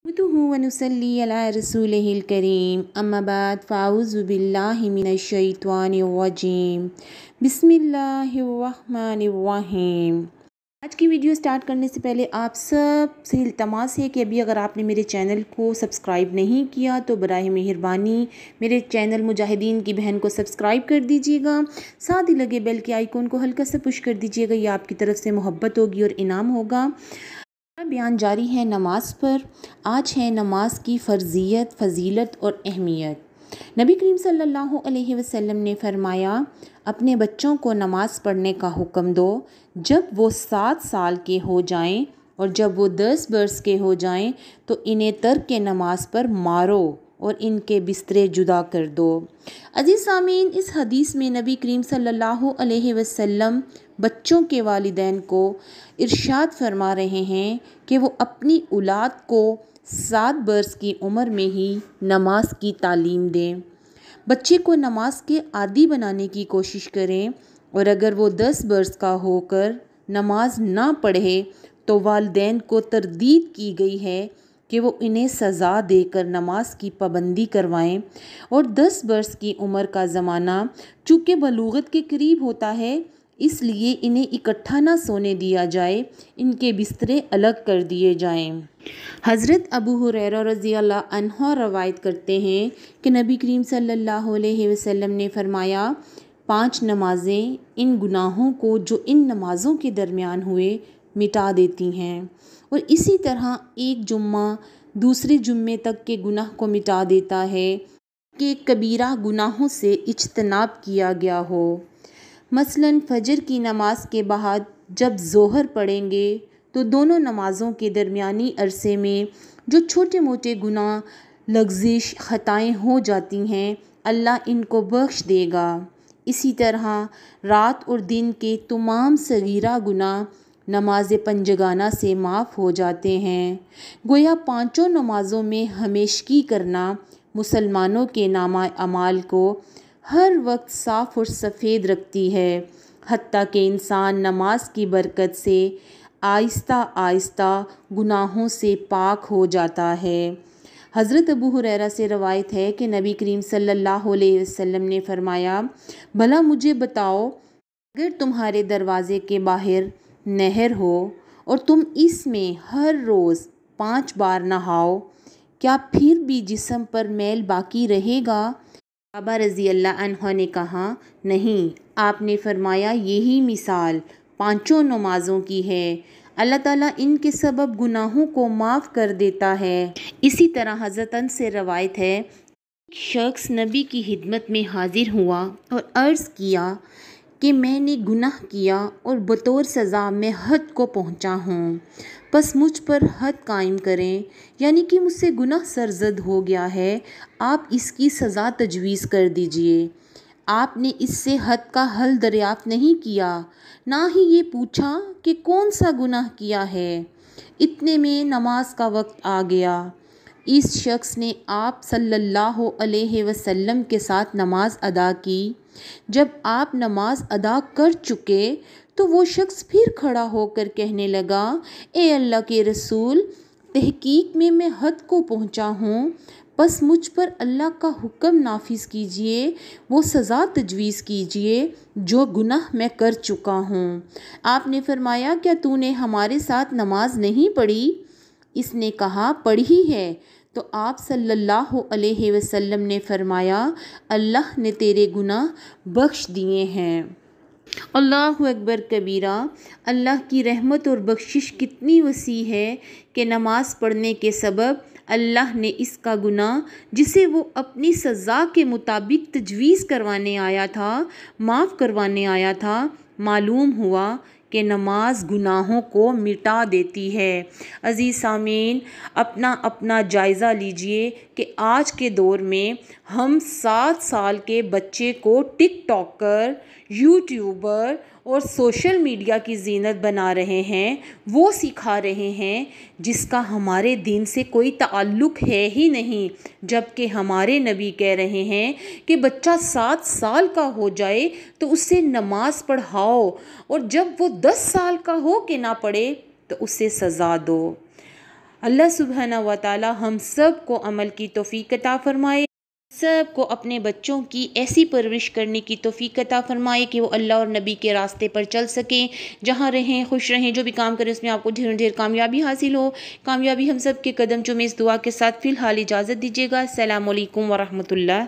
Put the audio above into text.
नहमदुहु व नुसल्ली अला रसूलिहिल करीम अम्मा बाद फ़ाऊज़ु बिल्लाहि मिनश शैतानिर रजीम बिस्मिल्लाहिर्रहमानिर्रहीम। आज की वीडियो स्टार्ट करने से पहले आप सब से इल्तमास है कि अभी अगर आपने मेरे चैनल को सब्सक्राइब नहीं किया तो बराए मेहरबानी मेरे चैनल मुजाहिदीन की बहन को सब्सक्राइब कर दीजिएगा। साथ ही लगे बेल के आइकॉन को हल्का सा पुश कर दीजिएगा। ये आपकी तरफ से मोहब्बत होगी और इनाम होगा। बयान जारी है नमाज पर। आज है नमाज की फ़र्ज़ियत, फ़जीलत और अहमियत। नबी करीम सल्लल्लाहु अलैहि वसल्लम ने फरमाया, अपने बच्चों को नमाज पढ़ने का हुक्म दो जब वो 7 साल के हो जाएं, और जब वो 10 बरस के हो जाएं तो इन्हें तर्क के नमाज पर मारो और इनके बिस्तरे जुदा कर दो। अज़ीज़ सामीन, इस हदीस में नबी करीम सल्लल्लाहु अलैहि वसल्लम बच्चों के वालिदैन को इरशाद फरमा रहे हैं कि वो अपनी औलाद को 7 बरस की उम्र में ही नमाज की तालीम दें। बच्चे को नमाज के आदी बनाने की कोशिश करें, और अगर वो 10 बरस का होकर नमाज ना पढ़े तो वालिदैन को तरदीद की गई है कि वो इन्हें सज़ा देकर नमाज की पाबंदी करवाएं। और 10 बरस की उम्र का ज़माना चूँकि बलूगत के करीब होता है, इसलिए इन्हें इकट्ठा ना सोने दिया जाए, इनके बिस्तरे अलग कर दिए जाएं। हज़रत अबू हुरैरा रज़ियल्लाहु अन्हु रवायत करते हैं कि नबी करीम सल्लल्लाहु अलैहि वसल्लम ने फरमाया, 5 नमाज़ें इन गुनाहों को जो इन नमाज़ों के दरमियान हुए मिटा देती हैं, और इसी तरह एक जुम्मा दूसरे जुम्मे तक के गुनाह को मिटा देता है कि कबीरा गुनाहों से इज्तनाब किया गया हो। मसलन फ़जर की नमाज के बाद जब ज़ोहर पढ़ेंगे तो दोनों नमाज़ों के दरमियानी अरसे में जो छोटे मोटे गुनाह, लग़्ज़िश, ख़ताएँ हो जाती हैं, अल्लाह इनको बख्श देगा। इसी तरह रात और दिन के तमाम सगीरा गुनाह नमाज पंजगाना से माफ़ हो जाते हैं। गोया 5 नमाज़ों में हमेशगी करना मुसलमानों के नामा अमाल को हर वक्त साफ़ और सफ़ेद रखती है, हत्ता कि इंसान नमाज की बरकत से आहिस्ता आहिस्ता गुनाहों से पाक हो जाता है। हज़रत अबू हुरैरा से रवायत है कि नबी करीम सल्लल्लाहु अलैहि वसल्लम ने फरमाया, भला मुझे बताओ, अगर तुम्हारे दरवाज़े के बाहर नहर हो और तुम इसमें हर रोज़ 5 बार नहाओ, क्या फिर भी जिस्म पर मैल बाकी रहेगा? बाबा रज़ियल्लाहु अन्हु ने कहा, नहीं। आपने फरमाया, यही मिसाल 5 नमाज़ों की है। अल्लाह ताला इनके सबब गुनाहों को माफ़ कर देता है। इसी तरह हज़रत अनस से रवायत है, एक शख्स नबी की खिदमत में हाजिर हुआ और अर्ज़ किया कि मैंने गुनाह किया और बतौर सज़ा मैं हद को पहुँचा हूँ, बस मुझ पर हद कायम करें, यानी कि मुझसे गुनाह सरज़द हो गया है, आप इसकी सज़ा तजवीज़ कर दीजिए। आपने इससे हद का हल दरियाफ़्त नहीं किया, ना ही ये पूछा कि कौन सा गुनाह किया है। इतने में नमाज का वक्त आ गया। इस शख्स ने आप सल्लल्लाहु अलैहि वसल्लम के साथ नमाज अदा की। जब आप नमाज अदा कर चुके तो वो शख्स फिर खड़ा होकर कहने लगा, ए अल्लाह के रसूल, तहकीक में मैं हद को पहुँचा हूँ, बस मुझ पर अल्लाह का हुक्म नाफिज कीजिए, वो सज़ा तजवीज़ कीजिए जो गुनाह मैं कर चुका हूँ। आपने फरमाया, क्या तूने हमारे साथ नमाज नहीं पढ़ी? इसने कहा, पढ़ी है। तो आप सल्लल्लाहु अलैहि वसल्लम ने फरमाया, अल्लाह ने तेरे गुनाह बख्श दिए हैं। अल्लाहु अकबर कबीरा। अल्लाह की रहमत और बख्शिश कितनी वसी है कि नमाज पढ़ने के सबब अल्लाह ने इसका गुनाह, जिसे वो अपनी सज़ा के मुताबिक तजवीज़ करवाने आया था, माफ़ करवाने आया था। मालूम हुआ कि नमाज गुनाहों को मिटा देती है। अज़ीज़ सामीन, अपना अपना जायज़ा लीजिए कि आज के दौर में हम 7 साल के बच्चे को टिकटॉकर, यूट्यूबर और सोशल मीडिया की ज़ीनत बना रहे हैं, वो सिखा रहे हैं जिसका हमारे दीन से कोई ताल्लुक़ है ही नहीं। जबकि हमारे नबी कह रहे हैं कि बच्चा 7 साल का हो जाए तो उससे नमाज पढ़ाओ, और जब वो 10 साल का हो के ना पढ़े तो उसे सज़ा दो। اللہ سبحانہ و تعالی ہم سب کو عمل کی توفیق عطا فرمائے، سب کو اپنے بچوں کی ایسی پرورش کرنے کی توفیق عطا فرمائے کہ وہ اللہ اور نبی کے راستے پر چل سکیں، جہاں رہیں خوش رہیں، جو بھی کام کریں اس میں آپ کو ڈھیر ڈھیر کامیابی حاصل ہو۔ کامیابی ہم سب کے قدم چومے، اس دعا کے ساتھ فی الحال اجازت دیجیے گا۔ السلام علیکم ورحمۃ اللہ۔